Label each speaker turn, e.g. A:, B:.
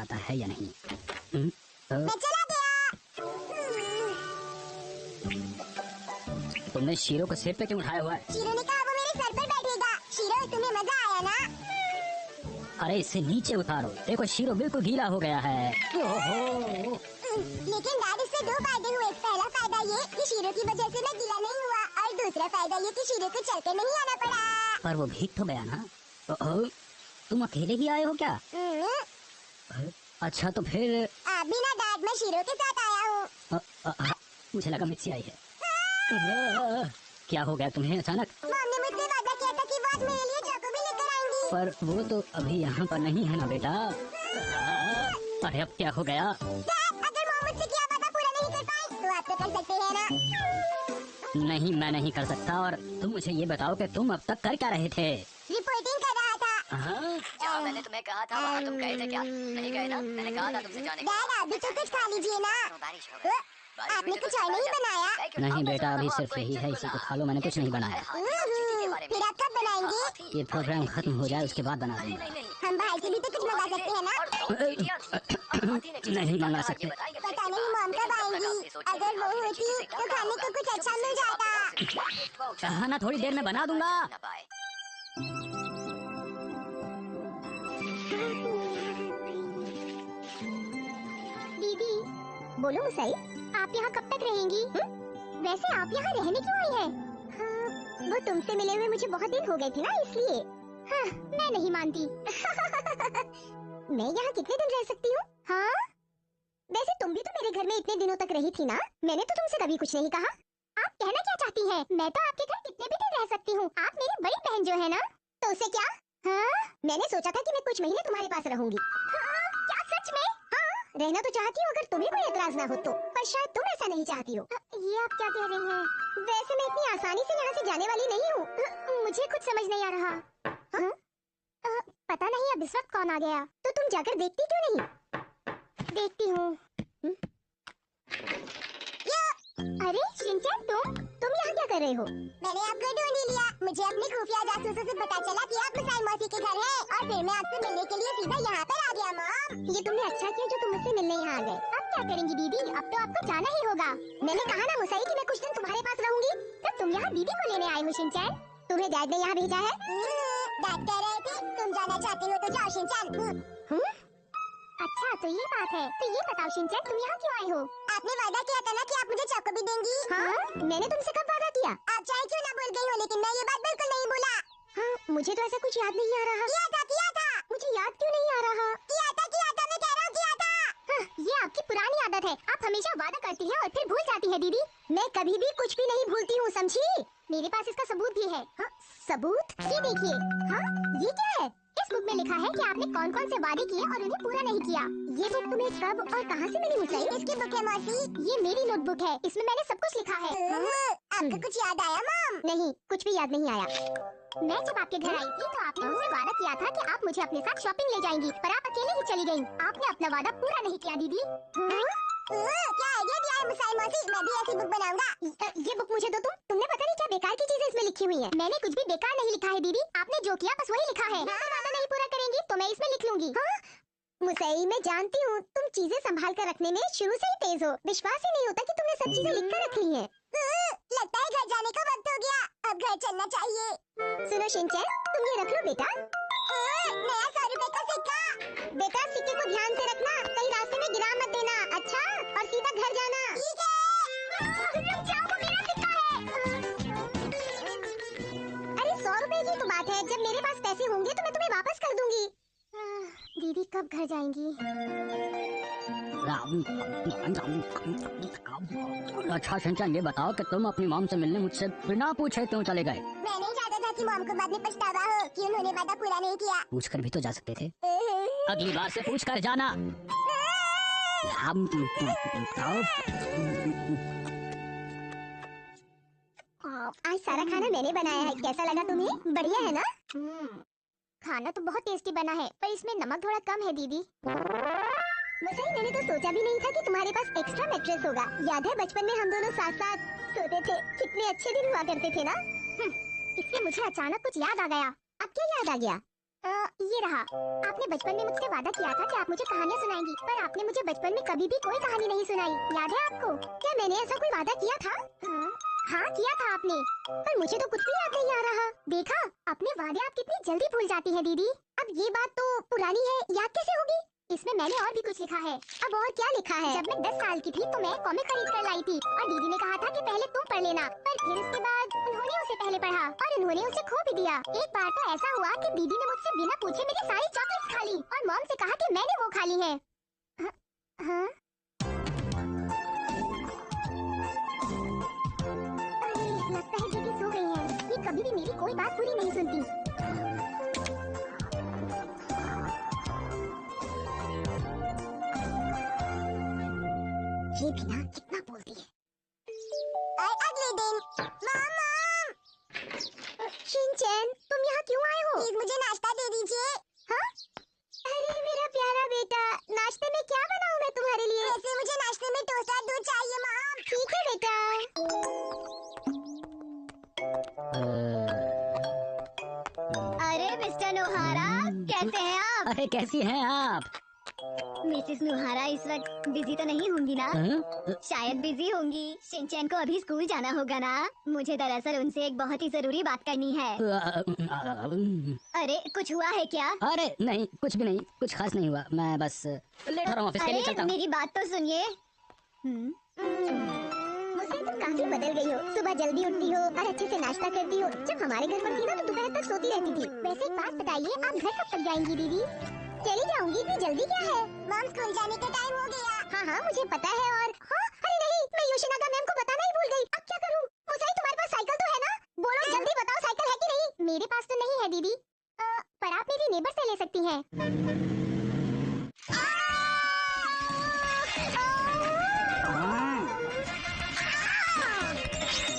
A: आता है या नहीं।
B: मैं चला गया।
A: तुमने शीरो को सिर पे क्यों उठाया हुआ है?
B: शीरो ने कहा वो मेरे सर पर बैठेगा। शीरो तुम्हें मजा आया ना?
A: अरे इसे नीचे उतारो, देखो शीरो बिल्कुल गीला हो गया है।
B: लेकिन डैड इससे दो फायदे हुए। पहला फायदा ये कि शीरो की वजह से मैं गीला नहीं हुआ, और दूसरा फायदा ये कि शीरो को चलते नहीं आना पड़ा।
A: पर वो भीग तो गया ना। तुम अकेले ही आए हो क्या? अच्छा तो फिर
B: अभी ना डैड, मैं शीरो के साथ आया हूँ।
A: मुझे लगा मिर्ची आई है। क्या हो गया तुम्हें अचानक?
B: मॉम ने मुझसे वादा किया था कि वो आज मेरे लिए चॉको भी लेकर आएंगी।
A: पर वो तो अभी यहाँ पर नहीं है ना बेटा। अरे अब क्या हो गया?
B: डैड, अगर मॉम मुझसे किया वादा पूरा नहीं कर पाई तो आप तो कर सकते हैं ना?
A: नहीं, मैं नहीं कर सकता। और तुम मुझे ये बताओ कि तुम अब तक कर क्या रहे थे?
B: रिपोर्टिंग कर रहा था।
C: जहाँ मैंने तुम्हें कहा था वहाँ तुम गए थे क्या? नहीं गए ना? मैंने कहा था तुमसे जाने को।
B: डैड, अभी तो कुछ खा लीजिए ना।
C: बारिश हो गई।
B: आपने कुछ और नहीं बनाया?
A: नहीं बेटा, अभी सिर्फ यही है, इसी को खा लो, मैंने कुछ नहीं बनाया।
B: फिर आप कब बनाएंगे?
A: ये प्रोग्राम खत्म हो जाए उसके बाद बना देंगे।
B: हम बाहर से भी तो कुछ मंगा सकते हैं ना?
A: नहीं मंगा सकते।
B: पता नहीं मॉम कब आएंगी। अगर वो होती तो खाने को कुछ अच्छा मिल जाता।
A: हाँ ना, थोड़ी देर में बना दूंगा।
B: दीदी, बोलो मुसई, आप यहाँ कब तक रहेंगी? वैसे आप यहाँ रहने क्यों आई हैं? हाँ, वो तुमसे मिले हुए मुझे बहुत दिन हो गए थे ना, इसलिए। हाँ, मैं नहीं मानती। मैं यहाँ कितने दिन रह सकती हूँ? हाँ? वैसे तुम भी तो मेरे घर में इतने दिनों तक रही थी ना, मैंने तो तुमसे कभी कुछ नहीं कहा। आप कहना क्या चाहती हैं? मैं तो आपके घर कितने भी दिन रह सकती हूँ। आप मेरी बड़ी बहन जो है ना, तो उसे क्या? हाँ? मैंने सोचा था कि मैं कुछ महीने तुम्हारे पास रहूंगी। हाँ? क्या सच में? हाँ, रहना तो चाहती हूँ अगर तुम्हें कोई एतराज ना हो तो, पर शायद तुम ऐसा नहीं चाहती हो। ये आप क्या कह रहे हैं? वैसे मैं इतनी आसानी से यहाँ से जाने वाली नहीं हूँ। मुझे कुछ समझ नहीं आ रहा। हाँ? पता नहीं अब इस वक्त कौन आ गया। तो तुम जाकर देखती क्यों नहीं? देखती हूँ। अरे शिनचैन, तुम यहाँ क्या कर रहे हो? मैंने आपको ढूंढ ही लिया। मुझे अपने खुफिया जासूसों से पता चला कि आप मुसाई मौसी के घर हैं, और फिर मैं आपसे मिलने के लिए सीधा यहाँ पर आ गया। मॉम, ये तुमने अच्छा किया जो तुम मुझसे मिलने यहाँ आ गए। अब क्या करेंगी दीदी? अब तो आपको जाना ही होगा। मैंने कहा ना मुसाई कि मैं कुछ दिन तुम्हारे पास रहूंगी। तब तुम यहाँ दीदी को लेने आए हो शिनचैन। तुम्हें डैड ने यहाँ भेजा है? डैड कह रहे थे तुम जाना चाहती हो तो जाओ शिनचैन। अच्छा तो ये बात है। तो ये बताओ शिनचैन, तुम यहाँ क्यों आए हो? आपने वादा किया था ना कि आप मुझे चॉको भी देंगी। हाँ? मैंने तुमसे कब वादा किया? आप चाहे क्यों ना भूल गई हो, लेकिन मैं ये बात बिल्कुल नहीं भूला। हाँ, मुझे तो ऐसा कुछ याद नहीं आ रहा। किया था। मुझे याद क्यों नहीं आ रहा? किया था, मैं कह रहा हूँ किया था। हाँ, ये आपकी पुरानी आदत है। आप हमेशा वादा करती हैं और फिर भूल जाती है दीदी। मैं कभी भी कुछ भी नहीं भूलती हूँ, समझी? मेरे पास इसका सबूत भी है। हाँ, सबूत? ये देखिए। हाँ, ये क्या है? इस बुक में लिखा है कि आपने कौन कौन से वादे किए और उन्हें पूरा नहीं किया। ये बुक तुम्हें कब और कहाँ से मिली मुसई? इसकी बुक है मौसी। ये मेरी नोटबुक है, इसमें मैंने सब कुछ लिखा है। आपको कुछ याद आया मॉम? नहीं, कुछ भी याद नहीं आया। मैं जब आपके घर आई थी तो आपने मुझसे वादा किया था कि आप मुझे अपने साथ शॉपिंग ले जाएंगी, पर आप अकेले ही चली गयी। आपने अपना वादा पूरा नहीं किया दीदी। क्या आइडिया दिया है मुसाई मौसी, मैं भी ऐसी बुक बनाऊंगा। ये बुक मुझे दो तुमने पता नहीं क्या बेकार की चीजें इसमें लिखी हुई है। मैंने कुछ भी बेकार नहीं लिखा है दीदी, आपने जो किया बस वही लिखा है। वादा नहीं पूरा करेंगी तो मैं इसमें लिख लूंगी। हाँ? मुसई, मैं जानती हूँ तुम चीजें संभाल कर रखने में शुरू से ही तेज हो। विश्वास ही नहीं होता कि तुमने सब चीजें लिख कर रख ली है। लगता है घर जाने का वक्त हो गया, अब घर चलना चाहिए। सुनो शिनचैन, तुम ये रख लो बेटा। नया 100 रुपए का सिक्का। बेटा सिक्के को ध्यान से रखना, कहीं रास्ते में गिरा मत देना, अच्छा? और सीधा घर जाना। ठीक है। रुक जाओ, वो मेरा सिक्का है। अरे 100 रुपए की तो बात है, जब मेरे पास पैसे होंगे तो मैं तुम्हें वापस कर दूंगी। दीदी कब घर जाएंगी?
A: अच्छा शिनचैन, ये बताओ कि तुम अपनी मॉम से मिलने मुझसे बिना पूछे क्यों चले गए?
B: मैं नहीं चाहता था कि मॉम को बाद में पछतावा हो कि उन्होंने वादा पूरा नहीं किया।
A: पूछकर भी तो जा सकते थे। अगली बार से पूछ कर जाना।
B: आज सारा खाना मैंने बनाया है, कैसा लगा तुम्हें? बढ़िया है ना? खाना तो बहुत टेस्टी बना है, पर इसमें नमक थोड़ा कम है दीदी। मुझे मैंने तो सोचा भी नहीं था कि तुम्हारे पास एक्स्ट्रा मैट्रेस होगा। याद है बचपन में हम दोनों साथ साथ सोते थे, कितने अच्छे दिन हुआ करते थे ना? इससे मुझे अचानक कुछ याद आ गया। अब क्या याद आ गया? ये रहा। आपने बचपन में मुझसे वादा किया था कि आप मुझे कहानियाँ सुनाएंगी, पर आपने मुझे बचपन में कभी भी कोई कहानी नहीं सुनाई। याद है आपको? क्या मैंने ऐसा कोई वादा किया था? हाँ किया था आपने, पर मुझे तो कुछ भी याद नहीं आ रहा। देखा, अपने वादे आप कितनी जल्दी भूल जाती हैं दीदी। अब ये बात तो पुरानी है, याद कैसे होगी? इसमें मैंने और भी कुछ लिखा है। अब और क्या लिखा है? जब मैं 10 साल की थी तो मैं कॉमिक खरीद कर लाई थी और दीदी ने कहा था कि पहले तुम पढ़ लेना, पर फिर उसके बाद उन्होंने उसे पहले पढ़ा और उन्होंने उसे खो भी दिया। एक बार तो ऐसा हुआ कि दीदी ने मुझसे बिना पूछे मेरी सारी चॉकलेट्स खा ली और मॉम से कहा कि मैंने वो खा ली है। हाँ? अरे लगता है दीदी सो गई है। ये कभी भी मेरी कोई बात पूरी नहीं सुनती। ये भी ना कितना बोलती है। अगले दिन मॉम शिनचैन, तुम यहाँ क्यों आए हो? प्लीज मुझे नाश्ता दे दीजिए। हाँ? अरे मेरा प्यारा बेटा, नाश्ते में क्या बनाऊँ मैं तुम्हारे लिए? वैसे मुझे नाश्ते में टोस्ट और दूध चाहिए मॉम। ठीक है बेटा। अरे मिस्टर नोहारा, कैसे हैं आप?
A: अरे कैसी हैं आप?
B: मिसेस नोहारा इस वक्त बिजी तो नहीं होंगी ना? शायद बिजी होंगी। शिनचैन को अभी स्कूल जाना होगा ना? मुझे दरअसल उनसे एक बहुत ही जरूरी बात करनी है। अरे कुछ हुआ है क्या?
A: अरे नहीं, कुछ भी नहीं, कुछ खास नहीं हुआ। मैं बस लेट हो रहा हूँ, ऑफिस के लिए चलता हूँ।
B: मेरी बात तो सुनिए। मुझसे तुम काफी बदल गई हो। सुबह जल्दी उठती हो और अच्छे से नाश्ता करती हो। जब हमारे घर पर थी ना तो दोपहर तक सोती रहती थी। वैसे एक बात बताइए, आप घर कब तक जाएंगी दीदी? चली जाऊंगी, इतनी जल्दी क्या है? मॉम स्कूल जाने का टाइम हो गया। हाँ हाँ मुझे पता है, और